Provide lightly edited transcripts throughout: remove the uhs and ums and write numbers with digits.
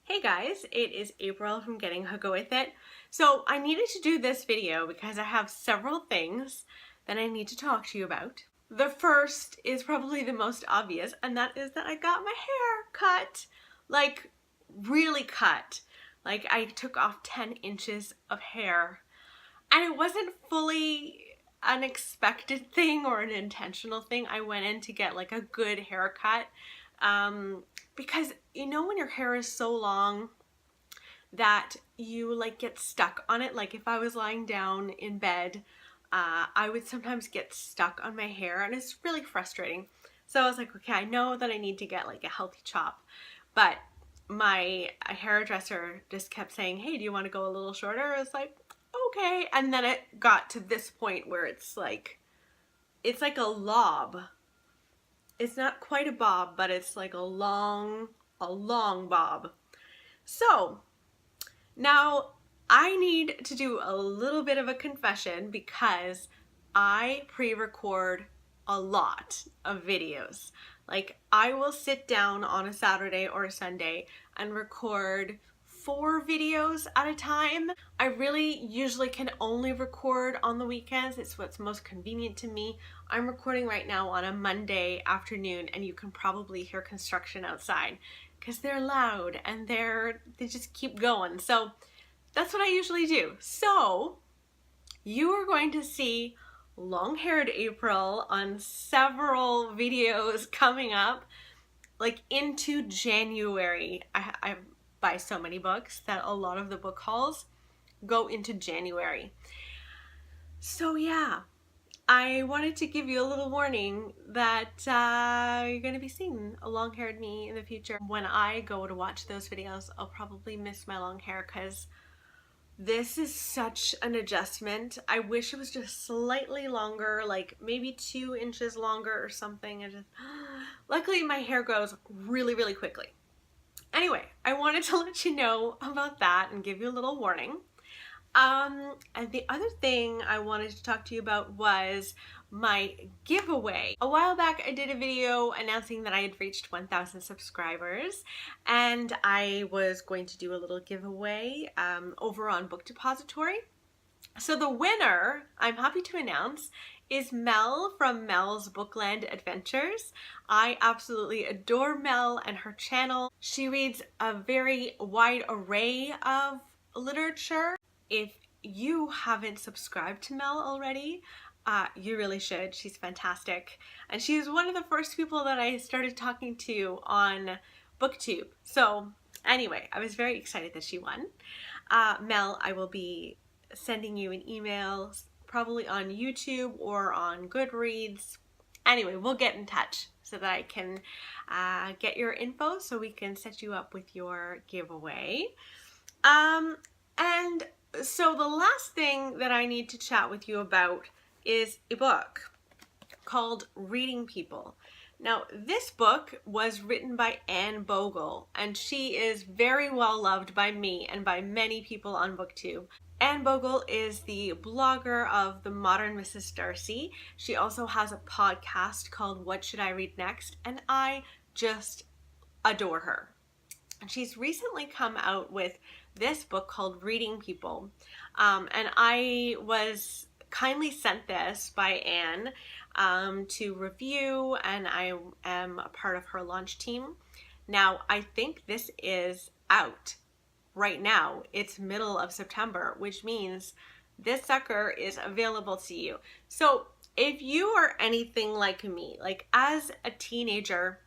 Hey guys, it is April from Getting Hooga With It. So I needed to do this video because I have several things that I need to talk to you about. The first is probably the most obvious, and that is that I got my hair cut. Like, really cut. Like, I took off 10 inches of hair. And it wasn't fully an expected thing or an intentional thing. I went in to get like a good haircut. Because you know when your hair is so long that you like get stuck on it. Like if I was lying down in bed, I would sometimes get stuck on my hair and it's really frustrating. So I was like, okay, I know that I need to get like a healthy chop, but my hairdresser just kept saying, hey, do you want to go a little shorter? I was like, okay. And then it got to this point where it's like a lob. It's not quite a bob, but it's like a long bob. So now I need to do a little bit of a confession because I pre-record a lot of videos. Like I will sit down on a Saturday or a Sunday and record 4 videos at a time. I really usually can only record on the weekends. It's what's most convenient to me. I'm recording right now on a Monday afternoon and you can probably hear construction outside because they're loud and they just keep going. So that's what I usually do. So you are going to see long-haired April on several videos coming up, like into January. I buy so many books that a lot of the book hauls go into January. So yeah, I wanted to give you a little warning that you're going to be seeing a long-haired me in the future. When I go to watch those videos, I'll probably miss my long hair because this is such an adjustment. I wish it was just slightly longer, like maybe 2 inches longer or something. And just, luckily my hair grows really, really quickly. Anyway, I wanted to let you know about that and give you a little warning. And the other thing I wanted to talk to you about was my giveaway. A while back I did a video announcing that I had reached 1,000 subscribers and I was going to do a little giveaway over on Book Depository. So the winner, I'm happy to announce, is Mel from Mel's Bookland Adventures. I absolutely adore Mel and her channel. She reads a very wide array of literature. If you haven't subscribed to Mel already, you really should. She's fantastic. And she's one of the first people that I started talking to on BookTube. So anyway, I was very excited that she won. Mel, I will be sending you an email probably on YouTube or on Goodreads. Anyway, we'll get in touch so that I can get your info so we can set you up with your giveaway. And so the last thing that I need to chat with you about is a book called Reading People. Now, this book was written by Anne Bogle, and she is very well loved by me and by many people on BookTube. Anne Bogle is the blogger of The Modern Mrs. Darcy. She also has a podcast called What Should I Read Next? And I just adore her. And she's recently come out with this book called Reading People. And I was kindly sent this by Anne to review, and I am a part of her launch team. Now, I think this is out right now. It's middle of September, which means this sucker is available to you. So if you are anything like me, like as a teenager,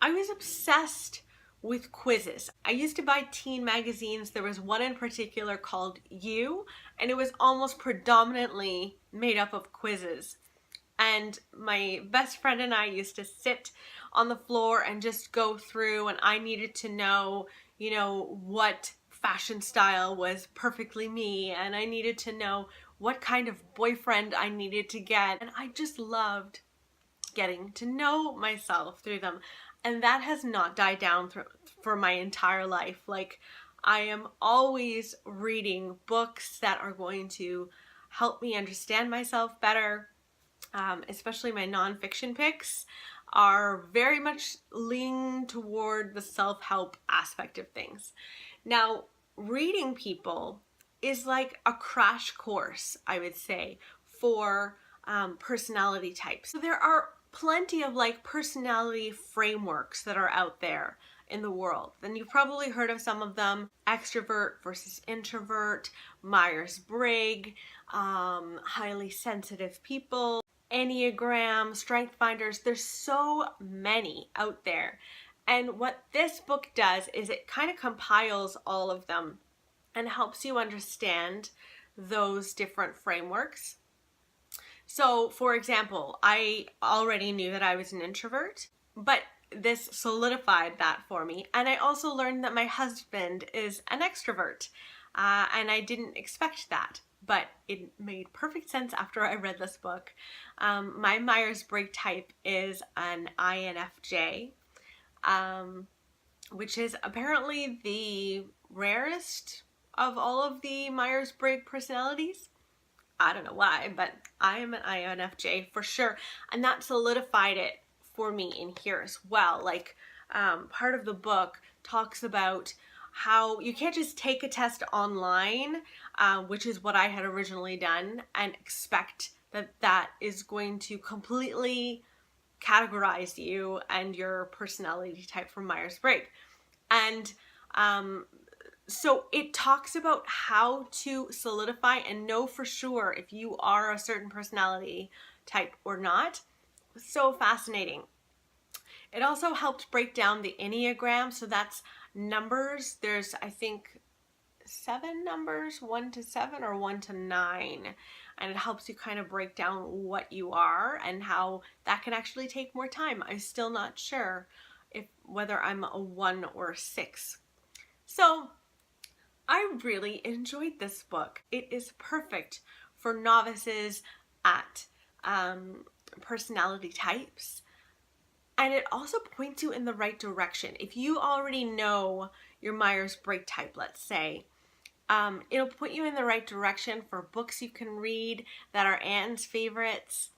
I was obsessed with quizzes. I used to buy teen magazines. There was one in particular called You, and it was almost predominantly made up of quizzes. And my best friend and I used to sit on the floor and just go through, and I needed to know, you know, what fashion style was perfectly me, and I needed to know what kind of boyfriend I needed to get. And I just loved getting to know myself through them. And that has not died down for my entire life. Like, I am always reading books that are going to help me understand myself better, especially my nonfiction picks are very much leaning toward the self-help aspect of things. Now, reading people is like a crash course, I would say, for personality types. So there are plenty of like personality frameworks that are out there in the world. And you've probably heard of some of them: extrovert versus introvert, Myers-Briggs, highly sensitive people, Enneagram, strength finders. There's so many out there. And what this book does is it kind of compiles all of them and helps you understand those different frameworks. So, for example, I already knew that I was an introvert, but this solidified that for me. And I also learned that my husband is an extrovert, and I didn't expect that, but it made perfect sense after I read this book. My Myers-Briggs type is an INFJ, which is apparently the rarest of all of the Myers-Briggs personalities. I don't know why, but I am an INFJ for sure. And that solidified it for me in here as well. Like, part of the book talks about how you can't just take a test online, which is what I had originally done, and expect that that is going to completely categorize you and your personality type from Myers-Briggs. And so it talks about how to solidify and know for sure if you are a certain personality type or not. So fascinating. It also helped break down the Enneagram. So that's numbers. There's, I think, 7 numbers, 1 to 7 or 1 to 9. And it helps you kind of break down what you are and how that can actually take more time. I'm still not sure whether I'm a 1 or a 6. So I really enjoyed this book. It is perfect for novices at personality types. And it also points you in the right direction. If you already know your Myers-Briggs type, let's say, it'll put you in the right direction for books you can read that are Anne's favorites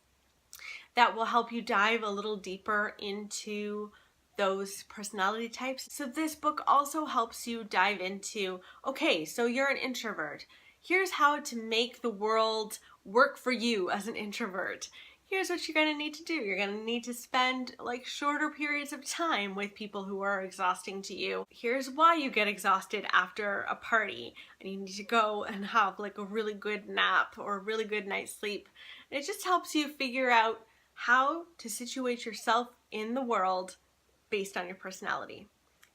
that will help you dive a little deeper into those personality types. So this book also helps you dive into, okay, so you're an introvert. Here's how to make the world work for you as an introvert. Here's what you're going to need to do. You're going to need to spend like shorter periods of time with people who are exhausting to you. Here's why you get exhausted after a party and you need to go and have like a really good nap or a really good night's sleep. And it just helps you figure out how to situate yourself in the world based on your personality.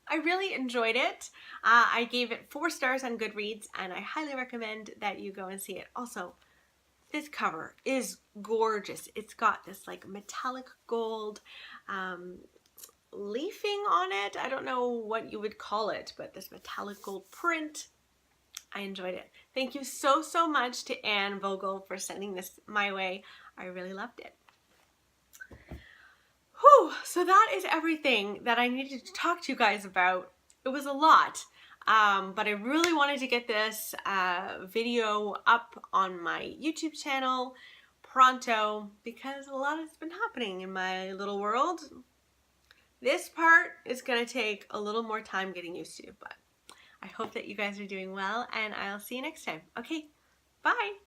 I really enjoyed it. I gave it 4 stars on Goodreads, and I highly recommend that you go and see it. Also, this cover is gorgeous. It's got this like metallic gold leafing on it. I don't know what you would call it, but this metallic gold print. I enjoyed it. Thank you so, so much to Anne Vogel for sending this my way. I really loved it. Whew, so that is everything that I needed to talk to you guys about. It was a lot, but I really wanted to get this video up on my YouTube channel pronto because a lot has been happening in my little world. This part is going to take a little more time getting used to, but I hope that you guys are doing well, and I'll see you next time. Okay, bye!